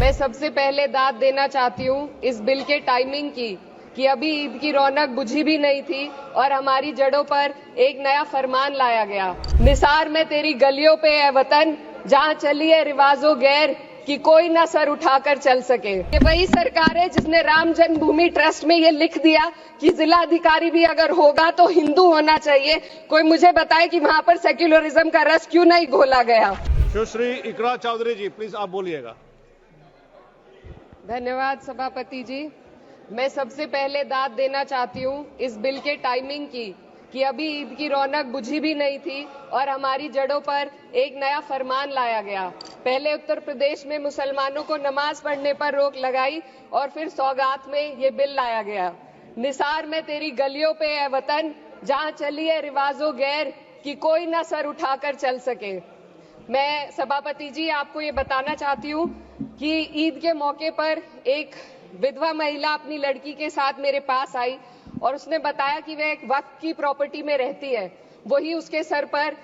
मैं सबसे पहले दाद देना चाहती हूँ इस बिल के टाइमिंग की कि अभी ईद की रौनक बुझी भी नहीं थी और हमारी जड़ों पर एक नया फरमान लाया गया। निसार में तेरी गलियों पे है वतन, जहाँ चली है रिवाजों गैर कि कोई ना सर उठाकर चल सके। ये वही सरकार है जिसने राम जन्मभूमि ट्रस्ट में ये लिख दिया कि जिला अधिकारी भी अगर होगा तो हिंदू होना चाहिए। कोई मुझे बताए कि वहाँ पर सेक्युलरिज्म का रस क्यों नहीं घोला गया। सुश्री इकरा चौधरी जी, प्लीज आप बोलिएगा। धन्यवाद सभापति जी। मैं सबसे पहले दाद देना चाहती हूँ इस बिल के टाइमिंग की कि अभी ईद की रौनक बुझी भी नहीं थी और हमारी जड़ों पर एक नया फरमान लाया गया। पहले उत्तर प्रदेश में मुसलमानों को नमाज पढ़ने पर रोक लगाई और फिर सौगात में ये बिल लाया गया। निसार में तेरी गलियों पे है वतन, जहाँ चली है रिवाजों गैर कि कोई ना सर उठाकर चल सके। मैं सभापति जी आपको ये बताना चाहती हूँ कि ईद के मौके पर एक विधवा महिला अपनी लड़की के साथ मेरे पास आई और उसने बताया कि वह एक वक्फ की प्रॉपर्टी में रहती है। वही उसके सर पर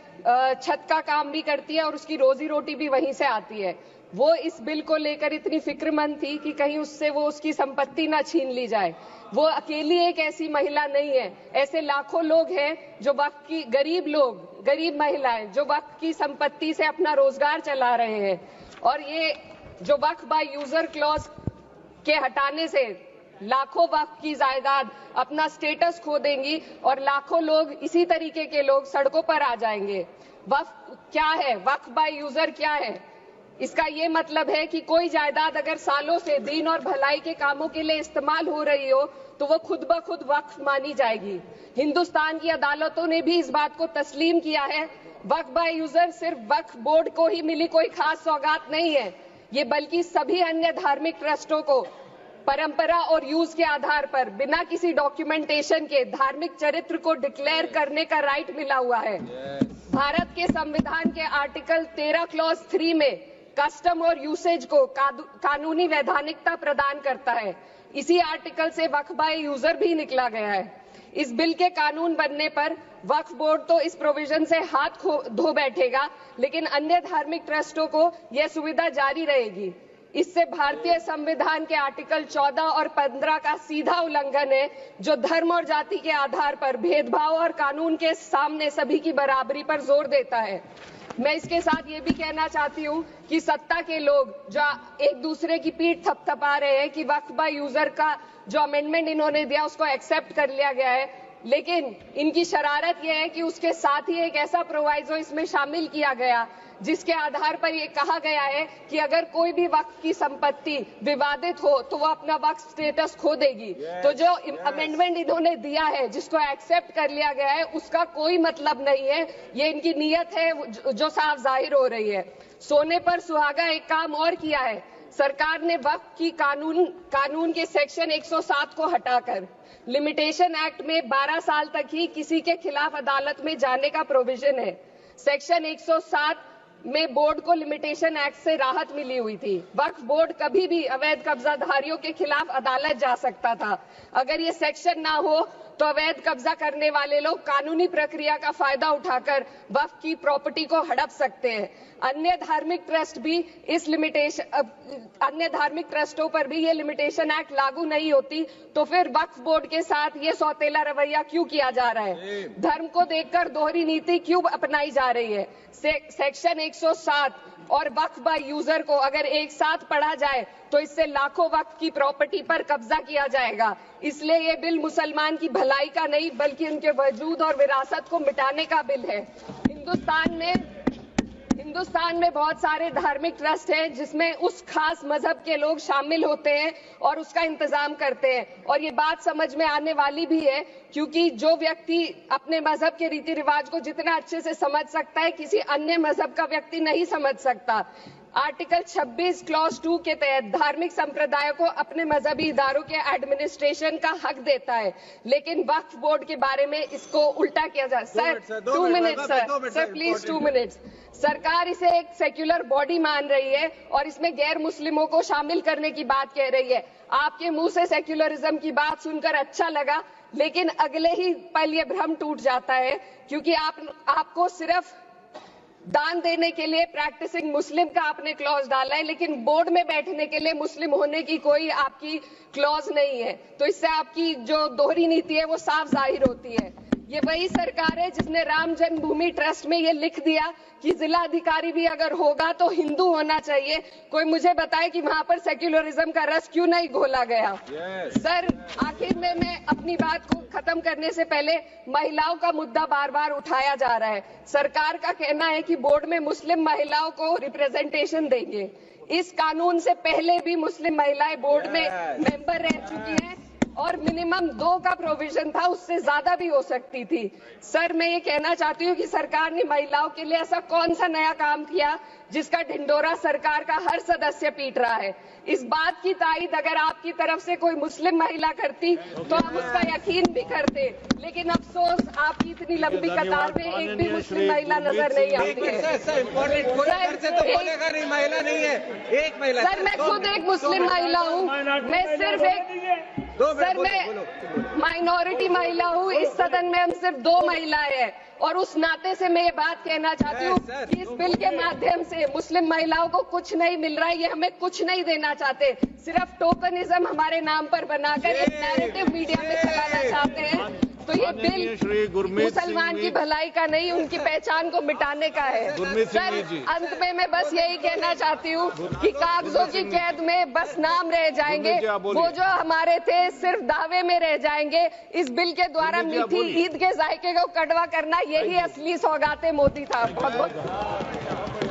छत का काम भी करती है और उसकी रोजी रोटी भी वहीं से आती है। वो इस बिल को लेकर इतनी फिक्रमंद थी कि कहीं उससे वो उसकी संपत्ति ना छीन ली जाए। वो अकेली एक ऐसी महिला नहीं है, ऐसे लाखों लोग हैं जो वक्फ की गरीब महिलाएं जो वक्फ की संपत्ति से अपना रोजगार चला रहे हैं। और ये जो वक्फ बाय यूजर क्लॉज के हटाने से लाखों वक्फ की जायदाद अपना स्टेटस खो देंगी और लाखों लोग इसी तरीके के लोग सड़कों पर आ जाएंगे। वक्फ क्या है, वक्फ बाय यूजर क्या है? इसका ये मतलब है कि कोई जायदाद अगर सालों से दीन और भलाई के कामों के लिए इस्तेमाल हो रही हो तो वो खुद ब खुद वक्फ मानी जाएगी। हिंदुस्तान की अदालतों ने भी इस बात को तस्लीम किया है। वक्फ बाय यूजर सिर्फ वक्फ बोर्ड को ही मिली कोई खास सौगात नहीं है, ये बल्कि सभी अन्य धार्मिक ट्रस्टों को परंपरा और यूज के आधार पर बिना किसी डॉक्यूमेंटेशन के धार्मिक चरित्र को डिक्लेयर करने का राइट मिला हुआ है। भारत के संविधान के आर्टिकल 13 क्लॉज 3 में कस्टम और यूसेज को कानूनी वैधानिकता प्रदान करता है। इसी आर्टिकल से वक्फ बाय यूजर भी निकला गया है। इस बिल के कानून बनने पर वक्फ बोर्ड तो इस प्रोविजन से हाथ धो बैठेगा, लेकिन अन्य धार्मिक ट्रस्टों को यह सुविधा जारी रहेगी। इससे भारतीय संविधान के आर्टिकल 14 और 15 का सीधा उल्लंघन है, जो धर्म और जाति के आधार पर भेदभाव और कानून के सामने सभी की बराबरी पर जोर देता है। मैं इसके साथ ये भी कहना चाहती हूँ कि सत्ता के लोग जो एक दूसरे की पीठ थपथपा रहे हैं कि वक्फ बाय यूजर का जो अमेंडमेंट इन्होंने दिया उसको एक्सेप्ट कर लिया गया है, लेकिन इनकी शरारत यह है कि उसके साथ ही एक ऐसा प्रोवाइजो इसमें शामिल किया गया जिसके आधार पर यह कहा गया है कि अगर कोई भी वक्फ की संपत्ति विवादित हो तो वो अपना वक्फ स्टेटस खो देगी। तो जो अमेंडमेंट इन्होंने दिया है, जिसको एक्सेप्ट कर लिया गया है, उसका कोई मतलब नहीं है। ये इनकी नीयत है जो साफ जाहिर हो रही है। सोने पर सुहागा एक काम और किया है। सरकार ने वक्फ की कानून के सेक्शन 107 को हटाकर लिमिटेशन एक्ट में 12 साल तक ही किसी के खिलाफ अदालत में जाने का प्रोविजन है। सेक्शन 107 में बोर्ड को लिमिटेशन एक्ट से राहत मिली हुई थी। वक्फ बोर्ड कभी भी अवैध कब्जाधारियों के खिलाफ अदालत जा सकता था। अगर ये सेक्शन ना हो तो अवैध कब्जा करने वाले लोग कानूनी प्रक्रिया का फायदा उठाकर वक्फ की प्रॉपर्टी को हड़प सकते हैं। अन्य धार्मिक ट्रस्टों पर भी ये लिमिटेशन एक्ट लागू नहीं होती, तो फिर वक्फ बोर्ड के साथ ये सौतेला रवैया क्यों किया जा रहा है? धर्म को देखकर दोहरी नीति क्यों अपनाई जा रही है? सेक्शन 107 और वक्फ बाय यूजर को अगर एक साथ पढ़ा जाए तो इससे लाखों वक्फ की प्रॉपर्टी पर कब्जा किया जाएगा। इसलिए ये बिल मुसलमान की भलाई का नहीं बल्कि उनके वजूद और विरासत को मिटाने का बिल है। हिंदुस्तान में बहुत सारे धार्मिक ट्रस्ट हैं जिसमें उस खास मजहब के लोग शामिल होते हैं और उसका इंतजाम करते हैं। और ये बात समझ में आने वाली भी है, क्योंकि जो व्यक्ति अपने मजहब के रीति रिवाज को जितना अच्छे से समझ सकता है, किसी अन्य मजहब का व्यक्ति नहीं समझ सकता। आर्टिकल 26 क्लॉज 2 के तहत धार्मिक संप्रदायों को अपने मजहबी इदारों के एडमिनिस्ट्रेशन का हक देता है, लेकिन वक्फ बोर्ड के बारे में इसको उल्टा किया जा। Sir 2 minute sir please 2 minutes. सरकार इसे एक सेक्युलर बॉडी मान रही है और इसमें गैर मुस्लिमों को शामिल करने की बात कह रही है। आपके मुंह से सेक्युलरिज्म की बात सुनकर अच्छा लगा, लेकिन अगले ही पल ये भ्रम टूट जाता है, क्योंकि आपको सिर्फ दान देने के लिए प्रैक्टिसिंग मुस्लिम का आपने क्लॉज डाला है, लेकिन बोर्ड में बैठने के लिए मुस्लिम होने की कोई आपकी क्लॉज नहीं है। तो इससे आपकी जो दोहरी नीति है वो साफ जाहिर होती है। ये वही सरकार है जिसने राम जन्मभूमि ट्रस्ट में ये लिख दिया कि जिला अधिकारी भी अगर होगा तो हिंदू होना चाहिए। कोई मुझे बताए कि वहां पर सेक्युलरिज्म का रस क्यों नहीं घोला गया। सर, आखिर में मैं अपनी बात को खत्म करने से पहले महिलाओं का मुद्दा बार बार उठाया जा रहा है। सरकार का कहना है कि बोर्ड में मुस्लिम महिलाओं को रिप्रेजेंटेशन देंगे। इस कानून से पहले भी मुस्लिम महिलाएं बोर्ड में मेंबर रह चुकी हैं और मिनिमम 2 का प्रोविजन था, उससे ज्यादा भी हो सकती थी। सर, मैं ये कहना चाहती हूँ कि सरकार ने महिलाओं के लिए ऐसा कौन सा नया काम किया जिसका ढिंडोरा सरकार का हर सदस्य पीट रहा है। इस बात की तायीद अगर आपकी तरफ से कोई मुस्लिम महिला करती तो हम उसका यकीन भी करते, लेकिन अफसोस आपकी इतनी लंबी कतार में एक भी मुस्लिम महिला नजर नहीं आती है। सर, मैं खुद एक मुस्लिम महिला हूँ, मैं सिर्फ एक सर मैं माइनॉरिटी महिला हूँ। इस सदन में हम सिर्फ 2 महिलाएं हैं और उस नाते से मैं ये बात कहना चाहती हूँ कि इस बिल के माध्यम से मुस्लिम महिलाओं को कुछ नहीं मिल रहा है। ये हमें कुछ नहीं देना चाहते, सिर्फ टोकनिज्म हमारे नाम पर बनाकर एक नैरेटिव मीडिया में चलाना चाहते हैं। तो ये बिल मुसलमान की भलाई का नहीं, उनकी पहचान को मिटाने का है। सर, अंत में मैं बस यही कहना चाहती हूँ कि कागजों की कैद में बस नाम रह जाएंगे, वो जो हमारे थे सिर्फ दावे में रह जाएंगे। इस बिल के द्वारा मीठी ईद के जायके को कड़वा करना, यही असली सौगाते मोदी था। बहुत बहुत